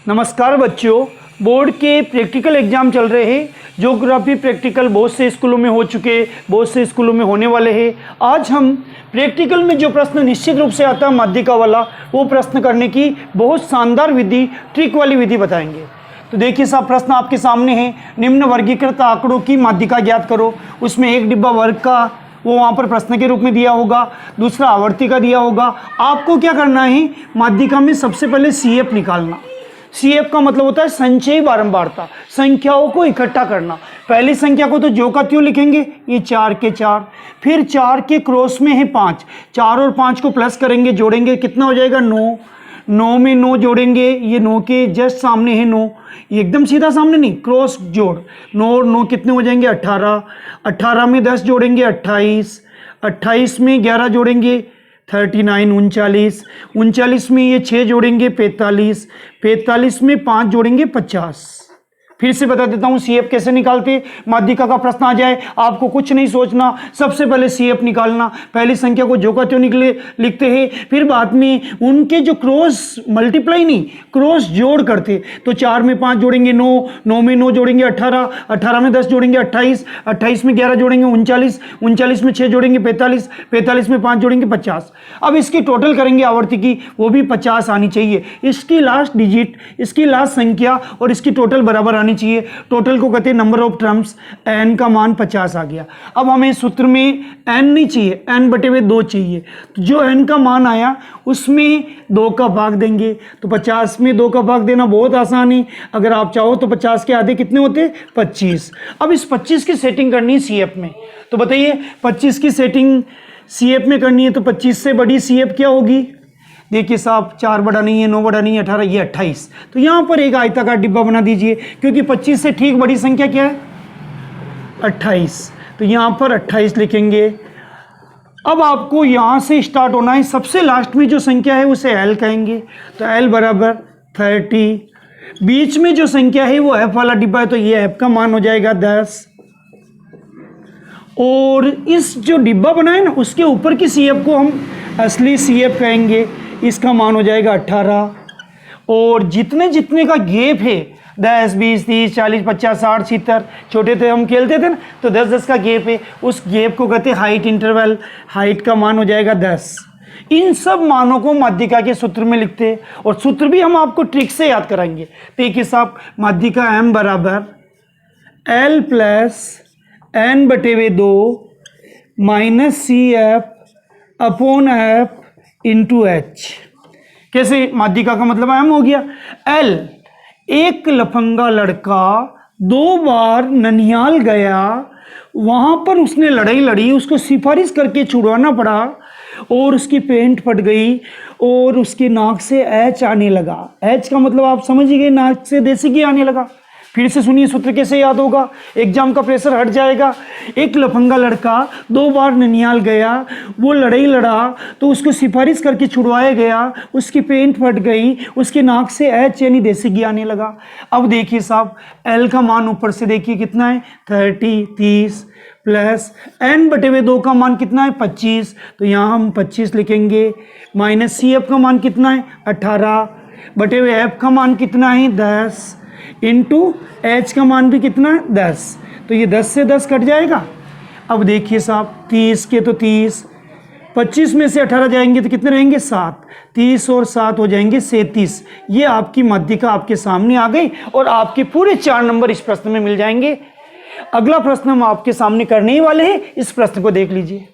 नमस्कार बच्चों, बोर्ड के प्रैक्टिकल एग्जाम चल रहे हैं। ज्योग्राफी प्रैक्टिकल बहुत से स्कूलों में हो चुके, बहुत से स्कूलों में होने वाले हैं। आज हम प्रैक्टिकल में जो प्रश्न निश्चित रूप से आता है माध्यिका वाला, वो प्रश्न करने की बहुत शानदार विधि, ट्रिक वाली विधि बताएंगे। तो देखिए साहब, प्रश्न आपके सामने है। निम्न वर्गीकृत आंकड़ों की माध्यिका ज्ञात करो। उसमें एक डिब्बा वर्ग का वो वहाँ पर प्रश्न के रूप में दिया होगा, दूसरा आवर्ती का दिया होगा। आपको क्या करना है, माध्यिका में सबसे पहले CF निकालना। CF का मतलब होता है संचयी बारंबारता, संख्याओं को इकट्ठा करना। पहली संख्या को तो जो का त्यों लिखेंगे, ये 4 के 4, फिर 4 के क्रॉस में है 5, 4 और 5 को प्लस करेंगे, जोड़ेंगे, कितना हो जाएगा 9, 9 में 9 जोड़ेंगे, ये 9 के जस्ट सामने है 9, ये एकदम सीधा सामने नहीं, क्रॉस जोड़, 9 और 9 कितने हो जाएंगे 18, 18 में 10 जोड़ेंगे 28, 28 में 11 जोड़ेंगे 39, 39, 39 में ये 6 जोड़ेंगे 45, 45 में 5 जोड़ेंगे 50। फिर से बता देता हूं CF कैसे निकालते। माध्यिका का प्रश्न आ जाए, आपको कुछ नहीं सोचना, सबसे पहले CF निकालना। पहली संख्या को जो का त्यों निकले लिखते हैं, फिर बाद में उनके जो क्रॉस मल्टीप्लाई नहीं, क्रॉस जोड़ करते। तो 4 में 5 जोड़ेंगे 9, 9 में 9 जोड़ेंगे 18, 18 में 10 जोड़ेंगे 28, 28 में 11 जोड़ेंगे 39, 39 में 6 जोड़ेंगे 45, 45 में 5 जोड़ेंगे 50। अब इसकी टोटल करेंगे आवर्ती की, वो भी 50 आनी चाहिए। इसकी लास्ट डिजिट, इसकी लास्ट संख्या और इसकी टोटल बराबर आनी चाहिए। टोटल को कहते हैं नंबर ऑफ टर्म्स। n का मान 50 आ गया। अब हमें सूत्र में n नहीं चाहिए, n/2 चाहिए। तो जो n का मान आया उसमें 2 का भाग देंगे। तो 50 में 2 का भाग देना बहुत आसान है। अगर आप चाहो तो 50 के आधे कितने होते, 25। अब इस 25 की सेटिंग करनी है CF में। तो बताइए 25 की सेटिंग CF में करनी है, तो 25 से बड़ी CF क्या होगी। देखिए साहब, 4 बड़ा नहीं है, 9 बड़ा नहीं है, 18, ये 28। तो यहाँ पर एक आयताकार डिब्बा बना दीजिए, क्योंकि 25 से ठीक बड़ी संख्या क्या है 28। तो यहाँ पर 28 लिखेंगे। अब आपको यहाँ से स्टार्ट होना है। सबसे लास्ट में जो संख्या है उसे L कहेंगे। तो L बराबर 30। बीच में जो संख्या है वो F वाला डिब्बा है, तो ये F का मान हो जाएगा 10। और इस जो डिब्बा बना है ना, उसके ऊपर की CF को हम असली CF कहेंगे। इसका मान हो जाएगा 18। और जितने जितने का गैप है 10, 20, 30, 40, 50, 60, 70, छोटे थे हम खेलते थे ना, तो 10-10 का गैप है, उस गैप को कहते हैं हाइट इंटरवल। हाइट का मान हो जाएगा 10। इन सब मानों को माध्यिका के सूत्र में लिखते हैं, और सूत्र भी हम आपको ट्रिक से याद कराएंगे। देखिए साहब, माध्यिका M बराबर L plus n/2 minus CF upon F into H। कैसे, माध्यिका का मतलब M हो गया। L, एक लफंगा लड़का 2 बार ननिहाल गया, वहां पर उसने लड़ाई लड़ी, उसको सिफारिश करके छुड़वाना पड़ा, और उसकी पेंट फट गई और उसकी नाक से H आने लगा। H का मतलब आप समझ ही गए, नाक से देसी घी आने लगा। फिर से सुनिए, सूत्र कैसे याद होगा, एग्जाम का प्रेशर हट जाएगा। एक लफंगा लड़का 2 बार ननिहाल गया, वो लड़ाई लड़ा तो उसको सिफारिश करके छुड़वाया गया, उसकी पेंट फट गई, उसकी नाक से H यानी देसी घी आने लगा। अब देखिए साहब, L का मान ऊपर से देखिए कितना है 30 प्लस n/2 का मान कितना है 25। तो यहाँ हम 25 लिखेंगे। माइनस CF का मान कितना है 18/F का मान कितना है 10 इंटू H का मान भी कितना है 10। तो ये 10 से 10 कट जाएगा। अब देखिए साहब, 30 के तो 30, 25 में से 18 जाएंगे तो कितने रहेंगे 7, 30 और 7 हो जाएंगे 37। ये आपकी माध्यिका आपके सामने आ गई, और आपके पूरे 4 नंबर इस प्रश्न में मिल जाएंगे। अगला प्रश्न हम आपके सामने करने ही वाले हैं, इस प्रश्न को देख लीजिए।